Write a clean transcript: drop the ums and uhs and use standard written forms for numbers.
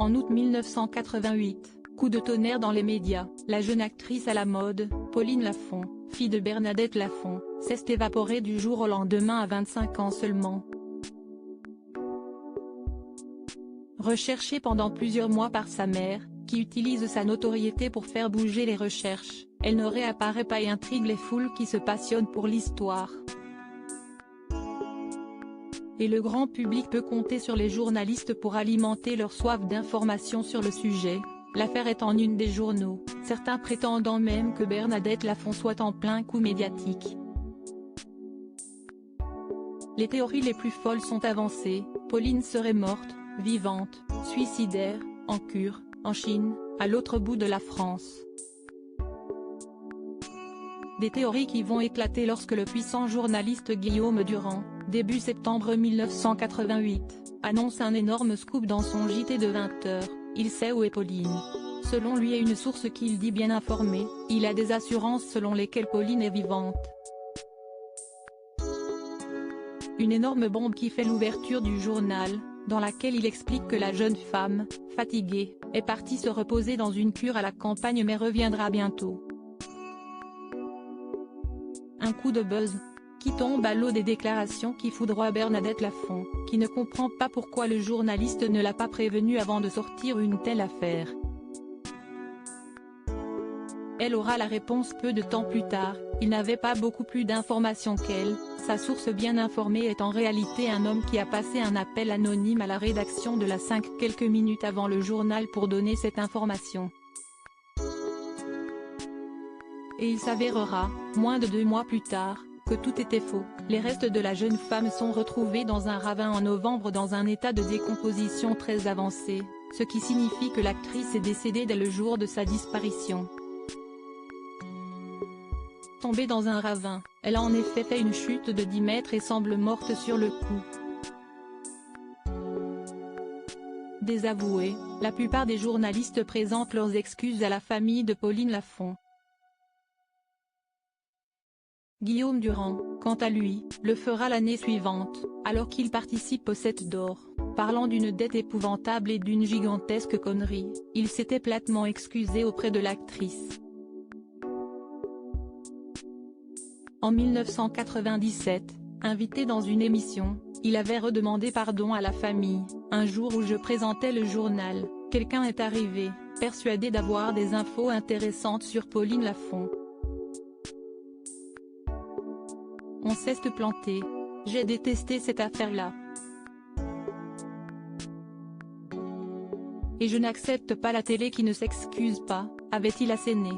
En août 1988, coup de tonnerre dans les médias, la jeune actrice à la mode, Pauline Lafont, fille de Bernadette Lafont, s'est évaporée du jour au lendemain à 25 ans seulement. Recherchée pendant plusieurs mois par sa mère, qui utilise sa notoriété pour faire bouger les recherches, elle ne réapparaît pas et intrigue les foules qui se passionnent pour l'histoire. Et le grand public peut compter sur les journalistes pour alimenter leur soif d'information sur le sujet. L'affaire est en une des journaux, certains prétendant même que Bernadette Lafont soit en plein coup médiatique. Les théories les plus folles sont avancées: Pauline serait morte, vivante, suicidaire, en cure, en Chine, à l'autre bout de la France. Des théories qui vont éclater lorsque le puissant journaliste Guillaume Durand, début septembre 1988, annonce un énorme scoop dans son JT de 20h, il sait où est Pauline. Selon lui et une source qu'il dit bien informée, il a des assurances selon lesquelles Pauline est vivante. Une énorme bombe qui fait l'ouverture du journal, dans laquelle il explique que la jeune femme, fatiguée, est partie se reposer dans une cure à la campagne mais reviendra bientôt. Un coup de buzz qui tombe à l'eau des déclarations qui foudroient Bernadette Lafont, qui ne comprend pas pourquoi le journaliste ne l'a pas prévenue avant de sortir une telle affaire. Elle aura la réponse peu de temps plus tard: il n'avait pas beaucoup plus d'informations qu'elle. Sa source bien informée est en réalité un homme qui a passé un appel anonyme à la rédaction de la 5 quelques minutes avant le journal pour donner cette information. Et il s'avérera, moins de 2 mois plus tard, que tout était faux. Les restes de la jeune femme sont retrouvés dans un ravin en novembre dans un état de décomposition très avancé, ce qui signifie que l'actrice est décédée dès le jour de sa disparition. Tombée dans un ravin, elle a en effet fait une chute de 10 mètres et semble morte sur le coup. Désavoués, la plupart des journalistes présentent leurs excuses à la famille de Pauline Lafont. Guillaume Durand, quant à lui, le fera l'année suivante, alors qu'il participe au 7 d'or, parlant d'une dette épouvantable et d'une gigantesque connerie. Il s'était platement excusé auprès de l'actrice. En 1997, invité dans une émission, il avait redemandé pardon à la famille: un jour où je présentais le journal, quelqu'un est arrivé, persuadé d'avoir des infos intéressantes sur Pauline Lafont. On s'est planté. J'ai détesté cette affaire-là. Et je n'accepte pas la télé qui ne s'excuse pas, avait-il asséné.